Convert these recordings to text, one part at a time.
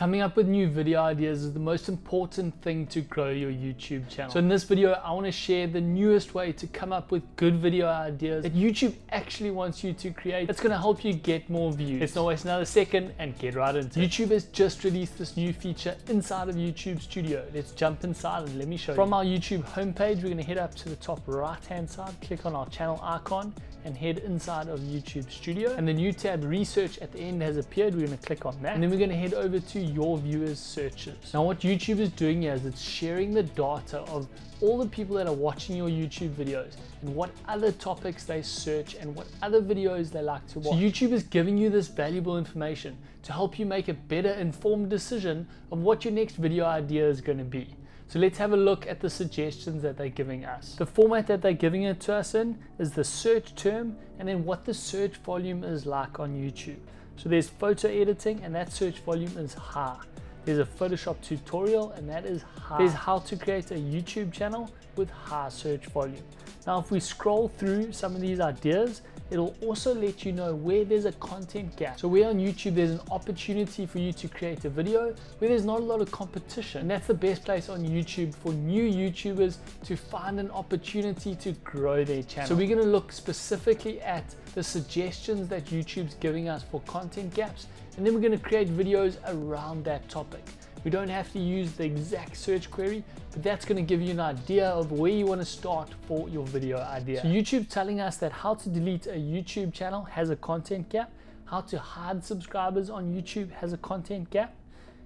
Coming up with new video ideas is the most important thing to grow your YouTube channel. So in this video, I want to share the newest way to come up with good video ideas that YouTube actually wants you to create. That's going to help you get more views. Let's not waste another second and get right into it. YouTube has just released this new feature inside of YouTube Studio. Let's jump inside and let me show you. From our YouTube homepage, we're going to head up to the top right hand side, click on our channel icon and head inside of YouTube Studio, and the new tab Research at the end has appeared. We're going to click on that, and then we're going to head over to Your Viewers Searches. Now what YouTube is doing here is it's sharing the data of all the people that are watching your YouTube videos and what other topics they search and what other videos they like to watch. So YouTube is giving you this valuable information to help you make a better informed decision of what your next video idea is going to be. So let's have a look at the suggestions that they're giving us. The format that they're giving it to us in is the search term and then what the search volume is like on YouTube. So there's photo editing and that search volume is high. There's a Photoshop tutorial and that is high. There's how to create a YouTube channel with high search volume. Now if we scroll through some of these ideas, it'll also let you know where there's a content gap. So where on YouTube there's an opportunity for you to create a video where there's not a lot of competition. And that's the best place on YouTube for new YouTubers to find an opportunity to grow their channel. So we're going to look specifically at the suggestions that YouTube's giving us for content gaps, and then we're going to create videos around that topic. We don't have to use the exact search query, but that's going to give you an idea of where you want to start for your video idea. So YouTube telling us that how to delete a YouTube channel has a content gap, how to hide subscribers on YouTube has a content gap,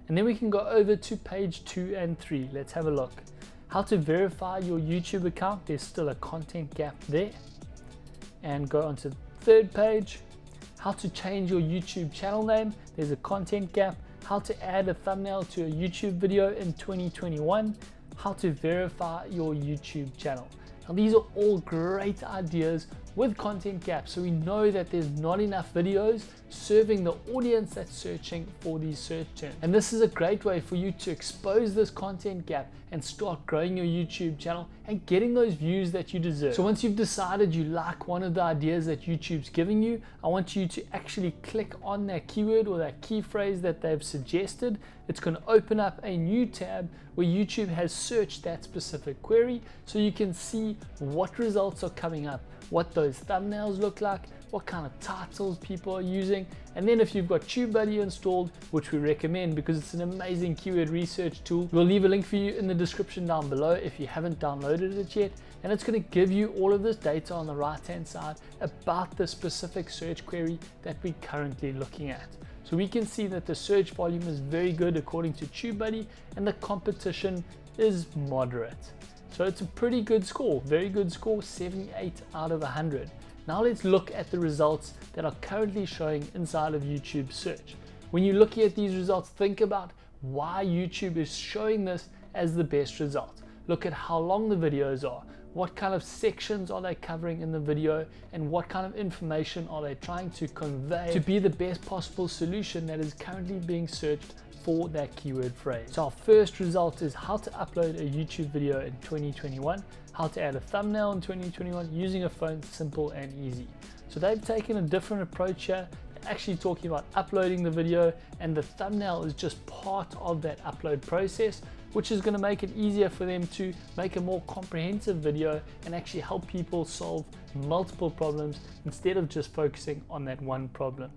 and then we can go over to page 2 and 3. Let's have a look. How to verify your YouTube account, there's still a content gap there. And go on to the third page. How to change your YouTube channel name, there's a content gap. How to add a thumbnail to a YouTube video in 2021, how to verify your YouTube channel. Now these are all great ideas with content gaps, so we know that there's not enough videos serving the audience that's searching for these search terms. And this is a great way for you to expose this content gap and start growing your YouTube channel and getting those views that you deserve. So once you've decided you like one of the ideas that YouTube's giving you, I want you to actually click on that keyword or that key phrase that they've suggested. It's going to open up a new tab where YouTube has searched that specific query, so you can see what results are coming up, what those thumbnails look like, what kind of titles people are using, and then if you've got TubeBuddy installed, which we recommend because it's an amazing keyword research tool, we'll leave a link for you in the description down below if you haven't downloaded it yet, and it's going to give you all of this data on the right hand side about the specific search query that we're currently looking at. So we can see that the search volume is very good according to TubeBuddy and the competition is moderate. So it's a pretty good score, very good score, 78 out of 100. Now let's look at the results that are currently showing inside of YouTube search. When you're looking at these results, think about why YouTube is showing this as the best result. Look at how long the videos are, what kind of sections are they covering in the video, and what kind of information are they trying to convey to be the best possible solution that is currently being searched for that keyword phrase. So our first result is how to upload a YouTube video in 2021, how to add a thumbnail in 2021 using a phone, simple and easy. So they've taken a different approach here. They're actually talking about uploading the video, and the thumbnail is just part of that upload process, which is going to make it easier for them to make a more comprehensive video and actually help people solve multiple problems instead of just focusing on that one problem.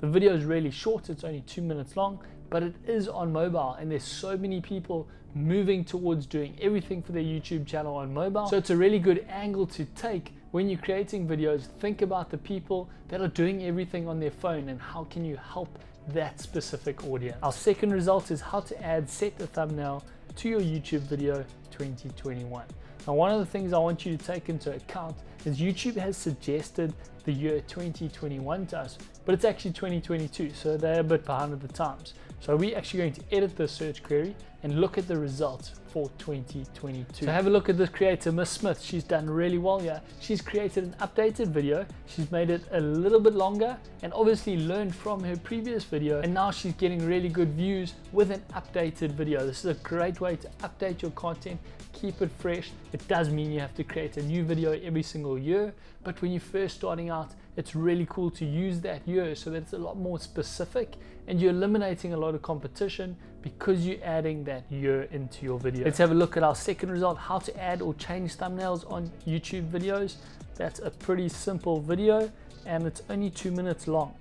The video is really short, it's only 2 minutes long, but it is on mobile and there's so many people moving towards doing everything for their YouTube channel on mobile. So it's a really good angle to take when you're creating videos. Think about the people that are doing everything on their phone and how can you help that specific audience. Our second result is how to add set a thumbnail to your YouTube video 2021. Now one of the things I want you to take into account is YouTube has suggested the year 2021 to us, but it's actually 2022, so they're a bit behind the times. So we're actually going to edit the search query and look at the results for 2022. So have a look at this creator, Miss Smith. She's done really well here. She's created an updated video. She's made it a little bit longer and obviously learned from her previous video, and now she's getting really good views with an updated video. This is a great way to update your content, keep it fresh. It does mean you have to create a new video every single year, but when you're first starting out, it's really cool to use that year so that it's a lot more specific and you're eliminating a lot of competition because you're adding that year into your video. Let's have a look at our second result, how to add or change thumbnails on YouTube videos. That's a pretty simple video and it's only 2 minutes long.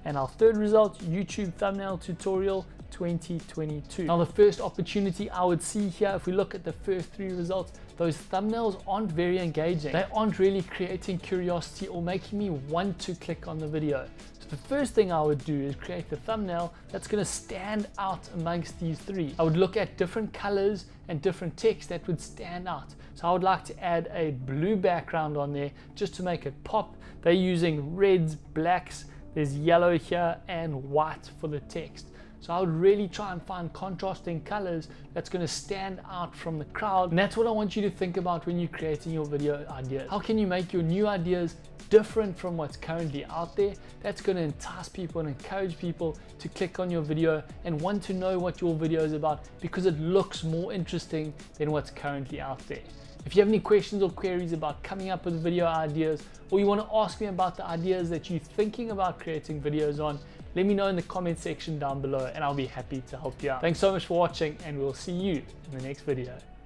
And our third result, YouTube thumbnail tutorial 2022. Now the first opportunity I would see here, if we look at the first 3 results, those thumbnails aren't very engaging. They aren't really creating curiosity or making me want to click on the video. So the first thing I would do is create the thumbnail that's going to stand out amongst these 3. I would look at different colors and different text that would stand out. So I would like to add a blue background on there just to make it pop. They're using reds, blacks, there's yellow here and white for the text. So I would really try and find contrasting colors that's going to stand out from the crowd. And that's what I want you to think about when you're creating your video ideas. How can you make your new ideas different from what's currently out there? That's going to entice people and encourage people to click on your video and want to know what your video is about because it looks more interesting than what's currently out there. If you have any questions or queries about coming up with video ideas, or you want to ask me about the ideas that you're thinking about creating videos on, let me know in the comment section down below and I'll be happy to help you out. Thanks so much for watching and we'll see you in the next video.